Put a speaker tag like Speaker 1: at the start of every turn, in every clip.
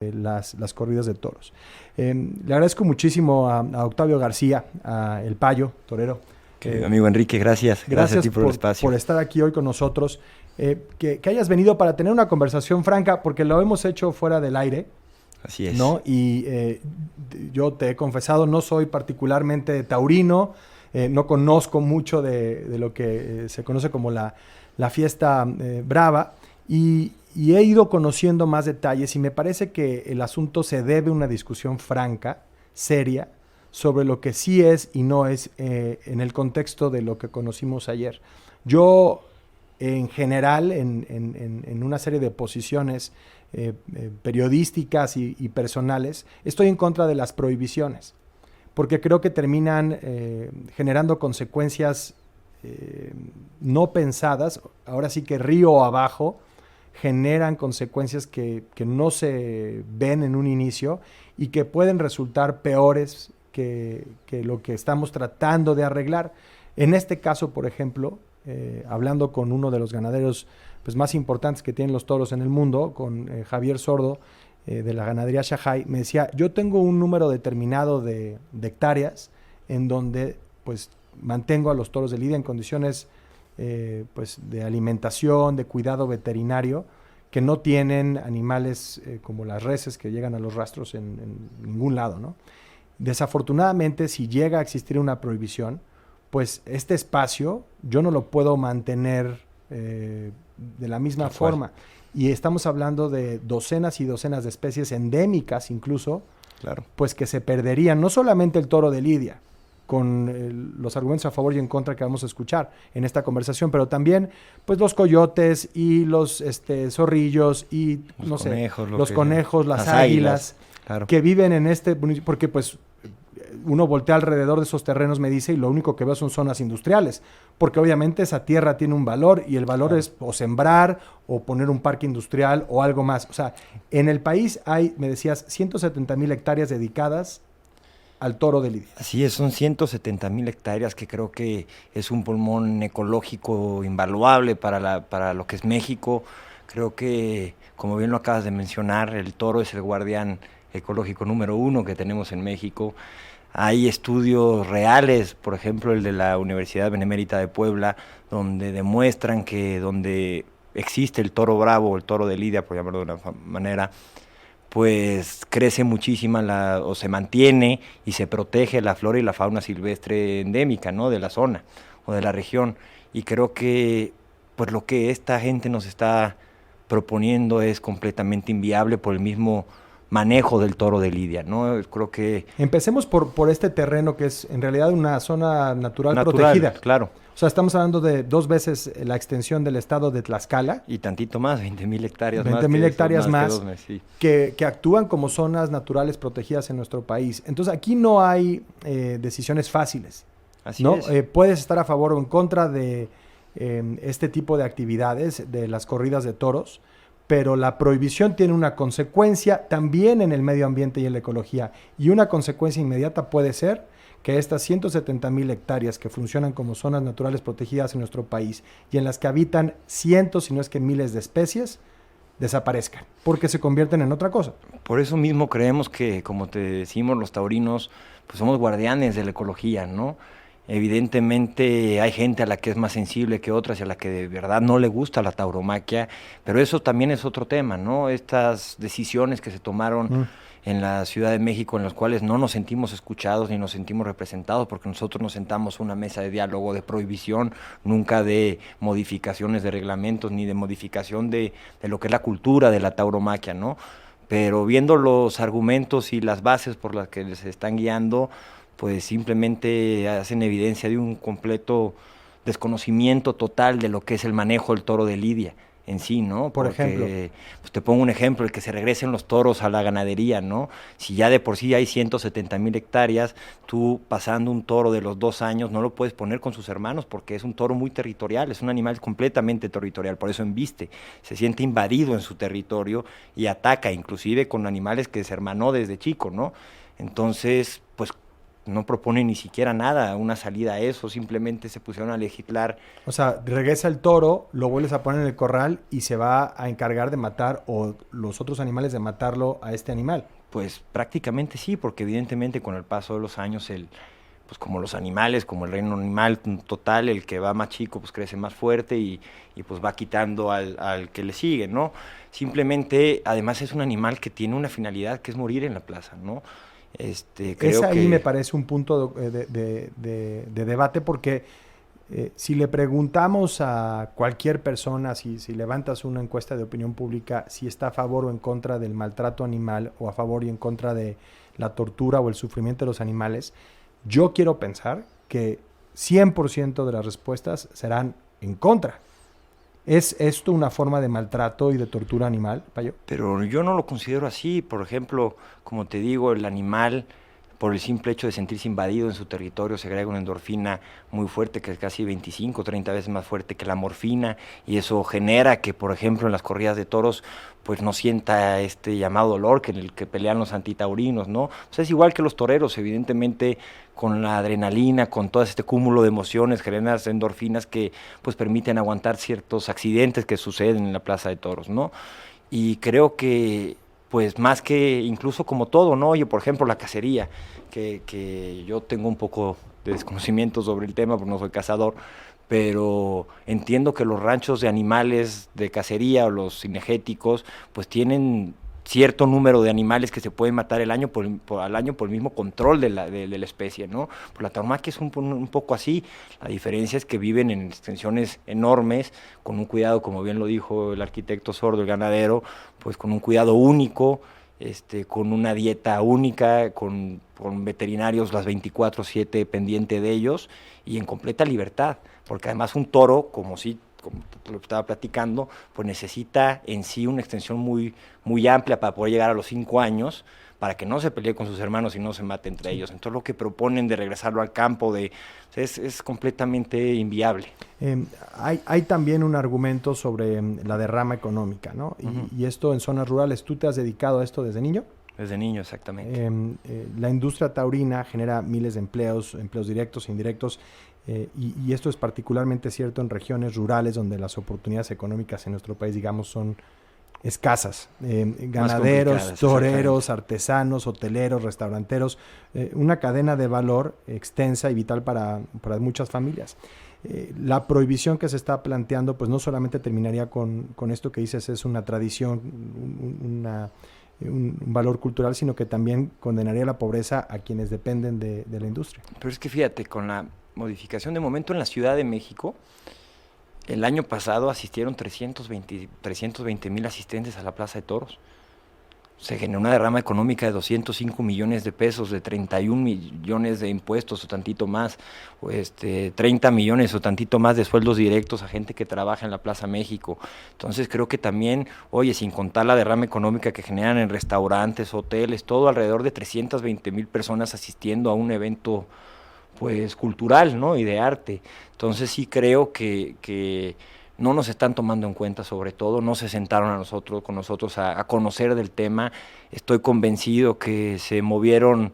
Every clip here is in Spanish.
Speaker 1: las corridas de toros. Le agradezco muchísimo a Octavio García, a El Payo, torero.
Speaker 2: Amigo Enrique, gracias. Gracias a ti por el espacio.
Speaker 1: Por estar aquí hoy con nosotros. Que hayas venido para tener una conversación franca, porque lo hemos hecho fuera del aire.
Speaker 2: Así es.
Speaker 1: ¿No? Y yo te he confesado, no soy particularmente taurino, no conozco mucho de lo que se conoce como la fiesta brava, y he ido conociendo más detalles, y me parece que el asunto se debe a una discusión franca, seria, sobre lo que sí es y no es en el contexto de lo que conocimos ayer. Yo, en general, en una serie de posiciones periodísticas y personales, estoy en contra de las prohibiciones, porque creo que terminan generando consecuencias no pensadas. Ahora sí que río abajo generan consecuencias que no se ven en un inicio y que pueden resultar peores que lo que estamos tratando de arreglar. En este caso, por ejemplo, hablando con uno de los ganaderos pues, más importantes que tienen los toros en el mundo, con Javier Sordo, de la ganadería Shanghai, me decía, yo tengo un número determinado de hectáreas en donde pues mantengo a los toros de lidia en condiciones pues de alimentación, de cuidado veterinario, que no tienen animales como las reses que llegan a los rastros en ningún lado, ¿no? Desafortunadamente, si llega a existir una prohibición, pues este espacio yo no lo puedo mantener de la misma forma. Y estamos hablando de docenas y docenas de especies endémicas incluso,
Speaker 2: claro,
Speaker 1: pues que se perderían, no solamente el toro de lidia, con los argumentos a favor y en contra que vamos a escuchar en esta conversación, pero también pues los coyotes y los zorrillos y
Speaker 2: los conejos,
Speaker 1: los conejos, las águilas,
Speaker 2: claro,
Speaker 1: que viven en este, porque pues uno voltea alrededor de esos terrenos, me dice, y lo único que veo son zonas industriales, porque obviamente esa tierra tiene un valor, y el valor es o sembrar o poner un parque industrial o algo más. O sea, en el país hay, me decías, 170,000 hectáreas dedicadas al toro de lidia.
Speaker 2: Así es, son 170,000 hectáreas, que creo que es un pulmón ecológico invaluable para lo que es México. Creo que, como bien lo acabas de mencionar, el toro es el guardián ecológico número 1 que tenemos en México. Hay estudios reales, por ejemplo el de la Universidad Benemérita de Puebla, donde demuestran que donde existe el toro bravo, o el toro de lidia, por llamarlo de una manera, pues crece muchísima o se mantiene y se protege la flora y la fauna silvestre endémica, ¿no?, de la zona o de la región. Y creo que pues lo que esta gente nos está proponiendo es completamente inviable por el mismo manejo del toro de lidia, ¿no? Creo que...
Speaker 1: Empecemos por este terreno que es en realidad una zona natural protegida.
Speaker 2: Claro.
Speaker 1: O sea, estamos hablando de 2 veces la extensión del estado de Tlaxcala.
Speaker 2: Y tantito más, 20,000 hectáreas
Speaker 1: 20,000 hectáreas más,
Speaker 2: sí,
Speaker 1: que actúan como zonas naturales protegidas en nuestro país. Entonces, aquí no hay decisiones fáciles.
Speaker 2: Así
Speaker 1: ¿no?
Speaker 2: es.
Speaker 1: Puedes estar a favor o en contra de este tipo de actividades, de las corridas de toros, pero la prohibición tiene una consecuencia también en el medio ambiente y en la ecología. Y una consecuencia inmediata puede ser que estas 170,000 hectáreas que funcionan como zonas naturales protegidas en nuestro país y en las que habitan cientos, si no es que miles de especies, desaparezcan, porque se convierten en otra cosa.
Speaker 2: Por eso mismo creemos que, como te decimos los taurinos, pues somos guardianes de la ecología, ¿no? Evidentemente hay gente a la que es más sensible que otras y a la que de verdad no le gusta la tauromaquia, pero eso también es otro tema, ¿no? Estas decisiones que se tomaron en la Ciudad de México, en las cuales no nos sentimos escuchados ni nos sentimos representados, porque nosotros nos sentamos a una mesa de diálogo, de prohibición, nunca de modificaciones de reglamentos ni de modificación de lo que es la cultura de la tauromaquia, ¿no? Pero viendo los argumentos y las bases por las que se están guiando, pues simplemente hacen evidencia de un completo desconocimiento total de lo que es el manejo del toro de lidia en sí, ¿no?
Speaker 1: Por ejemplo,
Speaker 2: pues te pongo un ejemplo, el que se regresen los toros a la ganadería, ¿no? Si ya de por sí hay 170,000 hectáreas, tú pasando un toro de los 2 años no lo puedes poner con sus hermanos porque es un toro muy territorial, es un animal completamente territorial, por eso embiste, se siente invadido en su territorio y ataca inclusive con animales que se hermanó desde chico, ¿no? Entonces, pues no propone ni siquiera nada, una salida a eso, simplemente se pusieron a legislar.
Speaker 1: O sea, regresa el toro, lo vuelves a poner en el corral y se va a encargar de matar, o los otros animales de matarlo a este animal.
Speaker 2: Pues prácticamente sí, porque evidentemente con el paso de los años, pues como los animales, como el reino animal total, el que va más chico pues crece más fuerte y pues va quitando al que le sigue, ¿no? Simplemente, además es un animal que tiene una finalidad que es morir en la plaza, ¿no? Creo
Speaker 1: Ahí
Speaker 2: que
Speaker 1: me parece un punto de debate porque si le preguntamos a cualquier persona, si levantas una encuesta de opinión pública, si está a favor o en contra del maltrato animal o a favor y en contra de la tortura o el sufrimiento de los animales, yo quiero pensar que 100% de las respuestas serán en contra. ¿Es esto una forma de maltrato y de tortura animal, Payo?
Speaker 2: Pero yo no lo considero así. Por ejemplo, como te digo, el animal, por el simple hecho de sentirse invadido en su territorio, segrega una endorfina muy fuerte, que es casi 25 o 30 veces más fuerte que la morfina, y eso genera que, por ejemplo, en las corridas de toros, pues no sienta este llamado dolor que en el que pelean los antitaurinos, ¿no? O sea, es igual que los toreros, evidentemente, con la adrenalina, con todo este cúmulo de emociones, generan las endorfinas que pues permiten aguantar ciertos accidentes que suceden en la plaza de toros, ¿no? Y creo que pues más que incluso como todo, ¿no? Yo, por ejemplo, la cacería, que yo tengo un poco de desconocimiento sobre el tema, porque no soy cazador, pero entiendo que los ranchos de animales de cacería o los cinegéticos, pues tienen cierto número de animales que se pueden matar al año por el mismo control de la especie, ¿no? Pues la tauromaquia es un poco así. La diferencia es que viven en extensiones enormes, con un cuidado, como bien lo dijo el arquitecto Sordo, el ganadero, pues con un cuidado único, con una dieta única, con veterinarios las 24/7 pendiente de ellos y en completa libertad, porque además un toro, como te lo estaba platicando, pues necesita en sí una extensión muy, muy amplia para poder llegar a los 5 años, para que no se pelee con sus hermanos y no se mate entre ellos. Entonces lo que proponen de regresarlo al campo es completamente inviable.
Speaker 1: Hay también un argumento sobre la derrama económica, ¿no? Y esto en zonas rurales. ¿Tú te has dedicado a esto desde niño?
Speaker 2: Desde niño, exactamente.
Speaker 1: La industria taurina genera miles de empleos directos e indirectos, y esto es particularmente cierto en regiones rurales donde las oportunidades económicas en nuestro país, digamos, son escasas. Ganaderos, toreros, artesanos, hoteleros, restauranteros, una cadena de valor extensa y vital para muchas familias. La prohibición que se está planteando, pues no solamente terminaría con esto que dices, es una tradición, un valor cultural, sino que también condenaría la pobreza a quienes dependen de la industria.
Speaker 2: Pero es que fíjate, con la modificación de momento en la Ciudad de México, el año pasado asistieron 320,000 asistentes a la Plaza de Toros. Se generó una derrama económica de 205 millones de pesos, de 31 millones de impuestos o tantito más, 30 millones o tantito más de sueldos directos a gente que trabaja en la Plaza México. Entonces creo que también, oye, sin contar la derrama económica que generan en restaurantes, hoteles, todo alrededor de 320,000 personas asistiendo a un evento pues cultural, ¿no? Y de arte. Entonces sí creo que no nos están tomando en cuenta, sobre todo, no se sentaron con nosotros a conocer del tema. Estoy convencido que se movieron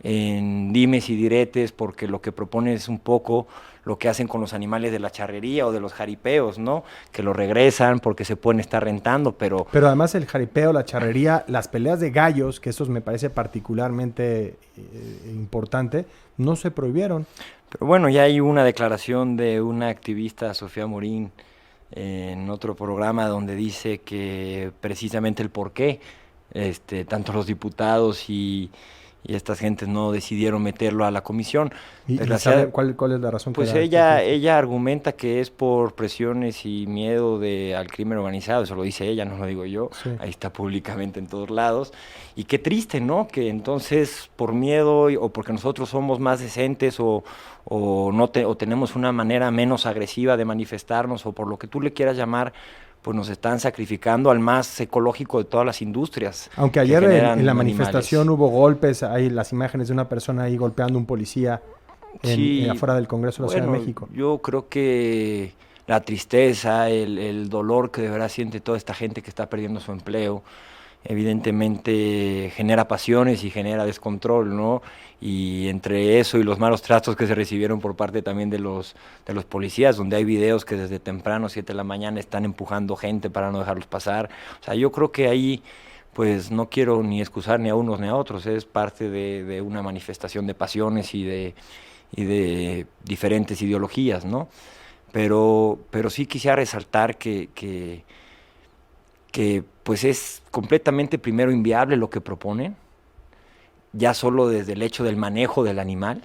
Speaker 2: en dimes y diretes porque lo que propone es un poco lo que hacen con los animales de la charrería o de los jaripeos, ¿no? Que lo regresan porque se pueden estar rentando, pero
Speaker 1: además el jaripeo, la charrería, las peleas de gallos, que eso me parece particularmente importante, no se prohibieron.
Speaker 2: Pero bueno, ya hay una declaración de una activista, Sofía Morín, en otro programa donde dice que precisamente el por qué tanto los diputados y estas gentes no decidieron meterlo a la comisión.
Speaker 1: ¿Y sabe cuál es la razón?
Speaker 2: Pues ella argumenta que es por presiones y miedo al crimen organizado, eso lo dice ella, no lo digo yo, sí. Ahí está públicamente en todos lados. Y qué triste, ¿no? Que entonces por miedo o porque nosotros somos más decentes o tenemos una manera menos agresiva de manifestarnos o por lo que tú le quieras llamar, pues nos están sacrificando al más ecológico de todas las industrias.
Speaker 1: Aunque ayer en la manifestación hubo golpes, hay las imágenes de una persona ahí golpeando a un policía afuera del Congreso de la Ciudad de México.
Speaker 2: Yo creo que la tristeza, el dolor que de verdad siente toda esta gente que está perdiendo su empleo, evidentemente genera pasiones y genera descontrol, ¿no? Y entre eso y los malos tratos que se recibieron por parte también de los policías, donde hay videos que desde temprano, 7 de la mañana, están empujando gente para no dejarlos pasar. O sea, yo creo que ahí, pues no quiero ni excusar ni a unos ni a otros, es parte de una manifestación de pasiones y de diferentes ideologías, ¿no? Pero sí quisiera resaltar que pues es completamente primero inviable lo que proponen, ya solo desde el hecho del manejo del animal,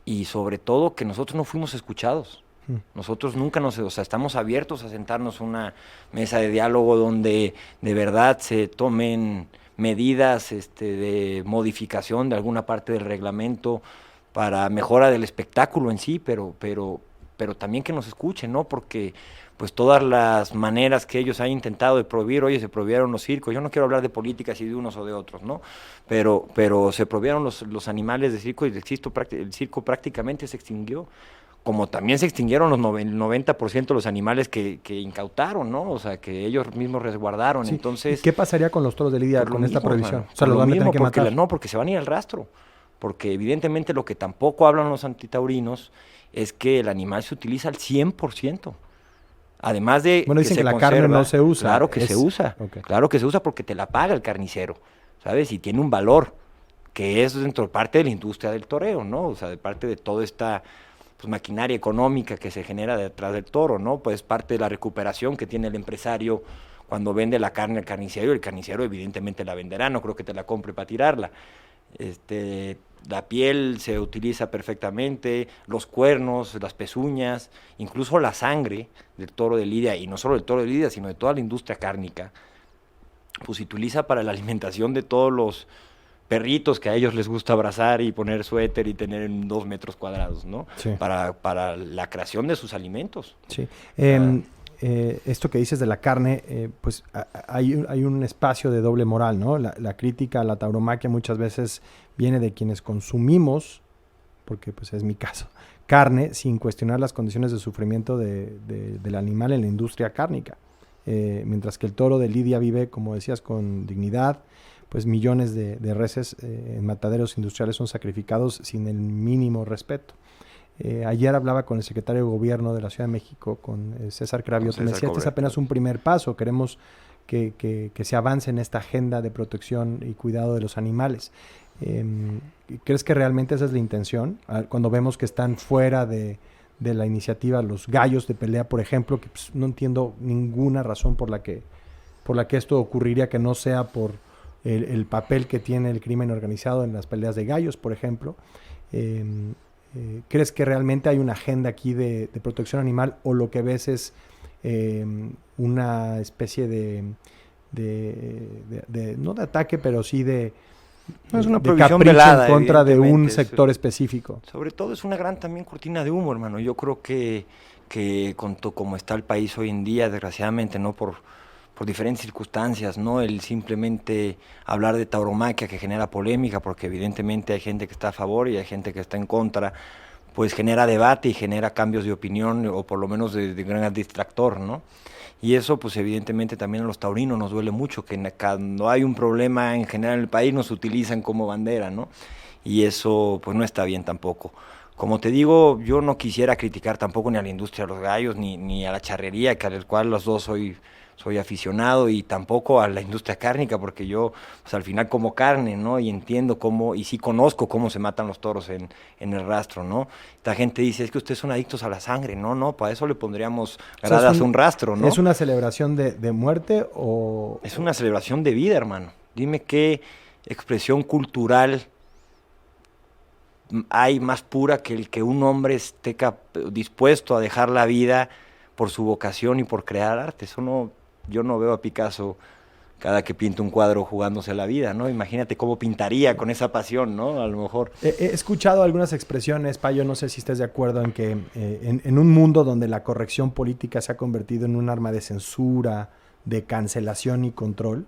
Speaker 2: y sobre todo que nosotros no fuimos escuchados. Nosotros nunca o sea, estamos abiertos a sentarnos a una mesa de diálogo donde de verdad se tomen medidas de modificación de alguna parte del reglamento para mejora del espectáculo en sí, pero también que nos escuchen, ¿no? Porque pues todas las maneras que ellos han intentado de prohibir, oye, se prohibieron los circos, yo no quiero hablar de políticas y de unos o de otros, ¿no? Pero se prohibieron los animales de circo y el circo prácticamente se extinguió, como también se extinguieron el 90% de los animales que incautaron, ¿no? O sea, que ellos mismos resguardaron.
Speaker 1: Sí.
Speaker 2: Entonces,
Speaker 1: ¿qué pasaría con los toros de lidia con esta prohibición?
Speaker 2: Mano,
Speaker 1: O sea, los van a tener que matar.
Speaker 2: No, porque se van a ir al rastro. Porque evidentemente lo que tampoco hablan los antitaurinos es que el animal se utiliza al 100%. Además de
Speaker 1: bueno, dicen que la carne no se usa.
Speaker 2: Claro que se usa.
Speaker 1: Okay.
Speaker 2: Claro que se usa porque te la paga el carnicero, ¿sabes? Y tiene un valor que es dentro de parte de la industria del toreo, ¿no? O sea, de parte de toda esta pues, maquinaria económica que se genera detrás del toro, ¿no? Pues parte de la recuperación que tiene el empresario cuando vende la carne al carnicero, y el carnicero evidentemente la venderá, no creo que te la compre para tirarla. La piel se utiliza perfectamente, los cuernos, las pezuñas, incluso la sangre del toro de lidia, y no solo del toro de lidia, sino de toda la industria cárnica, pues se utiliza para la alimentación de todos los perritos que a ellos les gusta abrazar y poner suéter y tener en 2 metros cuadrados, ¿no?
Speaker 1: Sí.
Speaker 2: Para la creación de sus alimentos.
Speaker 1: Sí. Esto que dices de la carne, pues hay un espacio de doble moral, ¿no? La crítica a la tauromaquia muchas veces viene de quienes consumimos, porque pues es mi caso, carne sin cuestionar las condiciones de sufrimiento del animal en la industria cárnica. Mientras que el toro de lidia vive, como decías, con dignidad, pues millones de reses en mataderos industriales son sacrificados sin el mínimo respeto. Ayer hablaba con el secretario de Gobierno de la Ciudad de México, con César Cravioto, me decía, este es apenas un primer paso, queremos que se avance en esta agenda de protección y cuidado de los animales. ¿Crees que realmente esa es la intención? Cuando vemos que están fuera de la iniciativa los gallos de pelea, por ejemplo, que pues, no entiendo ninguna razón por la que esto ocurriría que no sea por el papel que tiene el crimen organizado en las peleas de gallos, por ejemplo. ¿Crees que realmente hay una agenda aquí de protección animal, o lo que ves es una especie no de ataque, pero sí
Speaker 2: no, es una
Speaker 1: de
Speaker 2: prohibición
Speaker 1: capricho
Speaker 2: velada,
Speaker 1: en contra de un sector específico?
Speaker 2: Sobre todo es una gran también cortina de humo, hermano. Yo creo que como está el país hoy en día, desgraciadamente, no por diferentes circunstancias, ¿no? El simplemente hablar de tauromaquia que genera polémica, porque evidentemente hay gente que está a favor y hay gente que está en contra, pues genera debate y genera cambios de opinión, o por lo menos de gran distractor, ¿no? Y eso, pues evidentemente también a los taurinos nos duele mucho, que cuando hay un problema en general en el país nos utilizan como bandera, ¿no? Y eso, pues no está bien tampoco. Como te digo, yo no quisiera criticar tampoco ni a la industria de los gallos, ni a la charrería, que al cual los dos soy aficionado, y tampoco a la industria cárnica, porque yo pues, al final como carne, ¿no? Y entiendo cómo, y sí conozco cómo se matan los toros en el rastro, ¿no? Esta gente dice, es que ustedes son adictos a la sangre. No, para eso le pondríamos gradas a un rastro, ¿no?
Speaker 1: ¿Es una celebración de muerte o...?
Speaker 2: Es una celebración de vida, hermano. Dime qué expresión cultural hay más pura que el que un hombre esté dispuesto a dejar la vida por su vocación y por crear arte. Eso no... Yo no veo a Picasso cada que pinta un cuadro jugándose la vida, ¿no? Imagínate cómo pintaría con esa pasión, ¿no? A lo mejor.
Speaker 1: He escuchado algunas expresiones, Payo, no sé si estés de acuerdo en que en un mundo donde la corrección política se ha convertido en un arma de censura, de cancelación y control,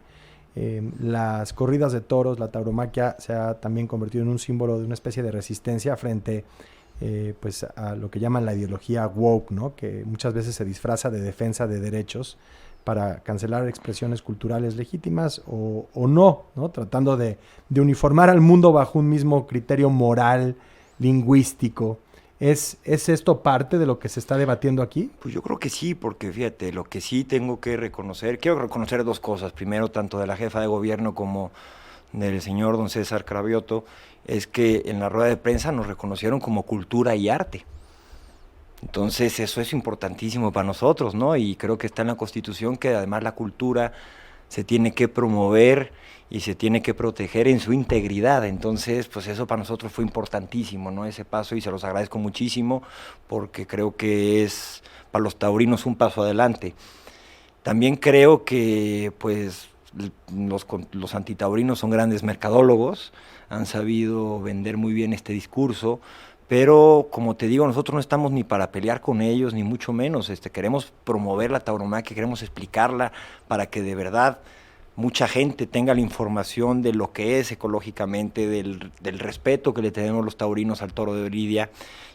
Speaker 1: las corridas de toros, la tauromaquia, se ha también convertido en un símbolo de una especie de resistencia frente pues a lo que llaman la ideología woke, ¿no? Que muchas veces se disfraza de defensa de derechos, para cancelar expresiones culturales legítimas o no, ¿no? Tratando de uniformar al mundo bajo un mismo criterio moral, lingüístico. ¿Es esto parte de lo que se está debatiendo aquí?
Speaker 2: Pues yo creo que sí, porque fíjate, lo que sí tengo que reconocer, quiero reconocer dos cosas. Primero, tanto de la jefa de gobierno como del señor don César Cravioto, es que en la rueda de prensa nos reconocieron como cultura y arte. Entonces eso es importantísimo para nosotros, ¿no? Y creo que está en la Constitución que además la cultura se tiene que promover y se tiene que proteger en su integridad. Entonces, pues eso para nosotros fue importantísimo, ¿no? Ese paso, y se los agradezco muchísimo porque creo que es para los taurinos un paso adelante. También creo que pues los antitaurinos son grandes mercadólogos, han sabido vender muy bien este discurso, pero como te digo, nosotros no estamos ni para pelear con ellos, ni mucho menos. Queremos promover la tauromaquia, queremos explicarla para que de verdad mucha gente tenga la información de lo que es ecológicamente, del respeto que le tenemos los taurinos al toro de Lidia,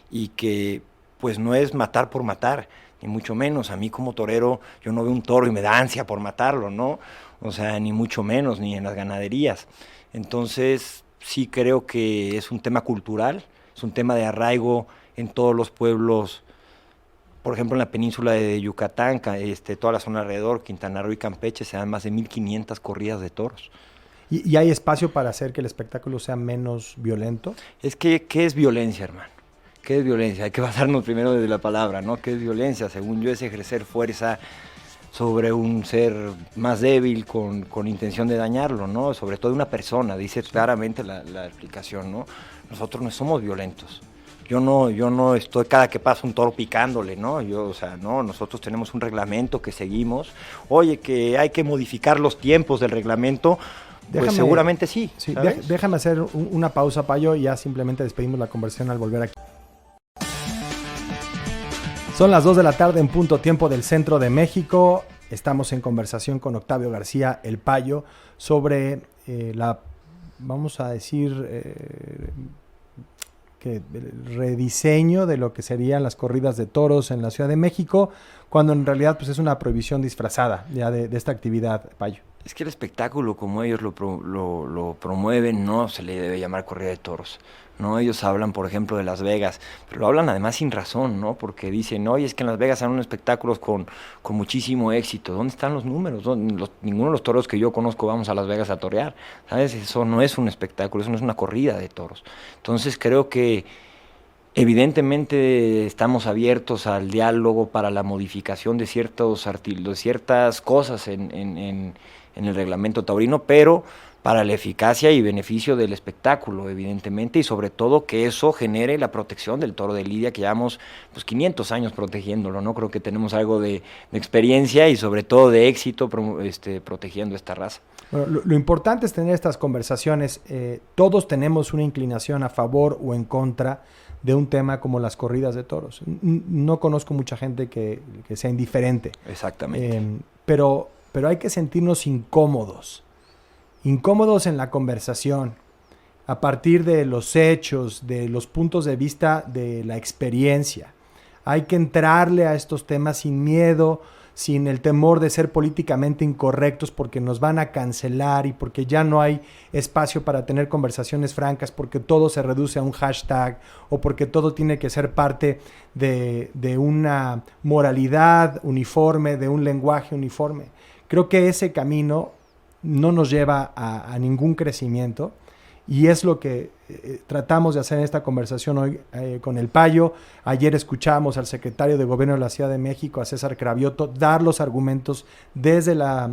Speaker 2: y que pues no es matar por matar, ni mucho menos. A mí como torero, yo no veo un toro y me da ansia por matarlo, ¿no? O sea, ni mucho menos, ni en las ganaderías. Entonces, sí creo que es un tema cultural, es un tema de arraigo en todos los pueblos. Por ejemplo, en la península de Yucatán, toda la zona alrededor, Quintana Roo y Campeche, se dan más de 1,500 corridas de toros.
Speaker 1: ¿Y hay espacio para hacer que el espectáculo sea menos violento?
Speaker 2: Es que, ¿qué es violencia, hermano? ¿Qué es violencia? Hay que basarnos primero desde la palabra, ¿no? ¿Qué es violencia? Según yo, es ejercer fuerza sobre un ser más débil con intención de dañarlo, ¿no? Sobre todo una persona, dice claramente la explicación, ¿no? Nosotros no somos violentos. Yo no estoy cada que pasa un toro picándole, ¿no? No, nosotros tenemos un reglamento que seguimos. Oye, que hay que modificar los tiempos del reglamento, pues seguramente sí.
Speaker 1: Déjame hacer una pausa, Payo, y ya simplemente despedimos la conversación al volver aquí. Son las 2 de la tarde en punto, tiempo del centro de México. Estamos en conversación con Octavio García, el Payo, sobre vamos a decir, el rediseño de lo que serían las corridas de toros en la Ciudad de México, cuando en realidad pues, es una prohibición disfrazada ya de esta actividad, Payo.
Speaker 2: Es que el espectáculo, como ellos lo promueven, no se le debe llamar corrida de toros, ¿no? Ellos hablan, por ejemplo, de Las Vegas, pero lo hablan además sin razón, ¿no? Porque dicen, oye, es que en Las Vegas han unos espectáculos con muchísimo éxito. ¿Dónde están los números? Ninguno de los toros que yo conozco vamos a Las Vegas a torear, ¿sabes? Eso no es un espectáculo, eso no es una corrida de toros. Entonces creo que evidentemente estamos abiertos al diálogo para la modificación de ciertas cosas en el reglamento taurino, pero para la eficacia y beneficio del espectáculo, evidentemente, y sobre todo que eso genere la protección del toro de Lidia, que llevamos pues 500 años protegiéndolo, ¿no? Creo que tenemos algo de experiencia y sobre todo de éxito protegiendo esta raza.
Speaker 1: Bueno, lo importante es tener estas conversaciones. Todos tenemos una inclinación a favor o en contra de un tema como las corridas de toros. No conozco mucha gente que sea indiferente.
Speaker 2: Exactamente.
Speaker 1: Pero hay que sentirnos incómodos en la conversación, a partir de los hechos, de los puntos de vista de la experiencia. Hay que entrarle a estos temas sin miedo, sin el temor de ser políticamente incorrectos porque nos van a cancelar y porque ya no hay espacio para tener conversaciones francas, porque todo se reduce a un hashtag o porque todo tiene que ser parte de una moralidad uniforme, de un lenguaje uniforme. Creo que ese camino no nos lleva a ningún crecimiento y es lo que tratamos de hacer en esta conversación hoy con el Payo. Ayer escuchamos al secretario de Gobierno de la Ciudad de México, a César Cravioto, dar los argumentos desde la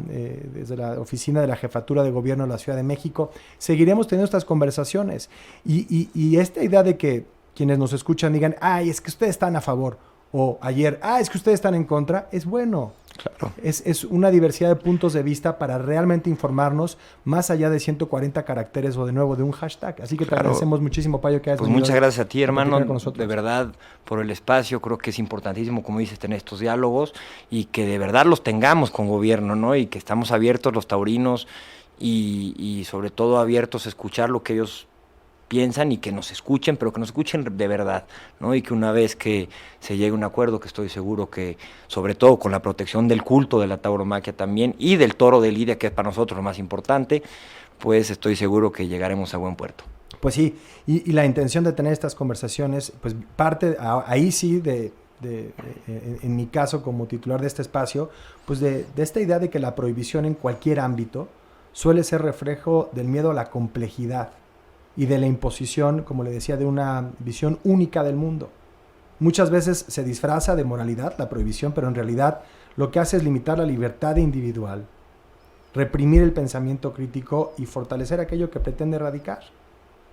Speaker 1: oficina de la Jefatura de Gobierno de la Ciudad de México. Seguiremos teniendo estas conversaciones y esta idea de que quienes nos escuchan digan, ay, es que ustedes están a favor, o ayer, es que ustedes están en contra, es bueno.
Speaker 2: Claro.
Speaker 1: Es una diversidad de puntos de vista para realmente informarnos más allá de 140 caracteres o de nuevo de un hashtag. Así que te agradecemos muchísimo, Payo, que hayas
Speaker 2: venido. Muchas gracias a ti, hermano, de verdad, por el espacio. Creo que es importantísimo, como dices, tener estos diálogos y que de verdad los tengamos con gobierno, ¿no? Y que estamos abiertos los taurinos y sobre todo abiertos a escuchar lo que ellos piensan y que nos escuchen, pero que nos escuchen de verdad, ¿no? Y que una vez que se llegue a un acuerdo, que estoy seguro que, sobre todo con la protección del culto de la tauromaquia también y del toro de lidia, que es para nosotros lo más importante, pues estoy seguro que llegaremos a buen puerto.
Speaker 1: Pues sí, y la intención de tener estas conversaciones, pues parte ahí sí en mi caso como titular de este espacio, pues de esta idea de que la prohibición en cualquier ámbito suele ser reflejo del miedo a la complejidad y de la imposición, como le decía, de una visión única del mundo. Muchas veces se disfraza de moralidad la prohibición, pero en realidad lo que hace es limitar la libertad individual, reprimir el pensamiento crítico y fortalecer aquello que pretende erradicar,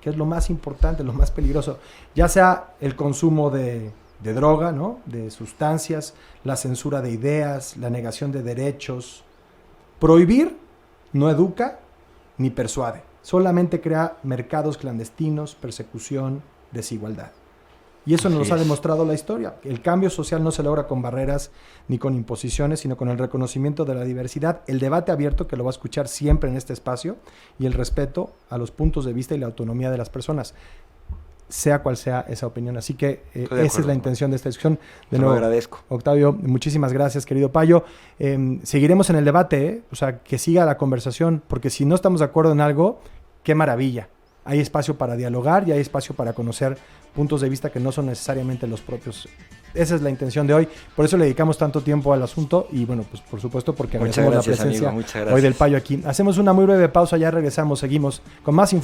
Speaker 1: que es lo más importante, lo más peligroso, ya sea el consumo de droga, ¿no? De sustancias, la censura de ideas, la negación de derechos. Prohibir no educa ni persuade, solamente crea mercados clandestinos, persecución, desigualdad. Y eso nos ha demostrado la historia. El cambio social no se logra con barreras ni con imposiciones, sino con el reconocimiento de la diversidad, el debate abierto, que lo va a escuchar siempre en este espacio, y el respeto a los puntos de vista y la autonomía de las personas, sea cual sea esa opinión. Así que esa es la intención de esta discusión. De nuevo,
Speaker 2: agradezco.
Speaker 1: Octavio, muchísimas gracias, querido Payo. Seguiremos en el debate, o sea, que siga la conversación, porque si no estamos de acuerdo en algo, qué maravilla. Hay espacio para dialogar y hay espacio para conocer puntos de vista que no son necesariamente los propios. Esa es la intención de hoy. Por eso le dedicamos tanto tiempo al asunto y bueno, pues por supuesto porque agradecemos la presencia hoy del Payo aquí. Hacemos una muy breve pausa, ya regresamos, seguimos con más información.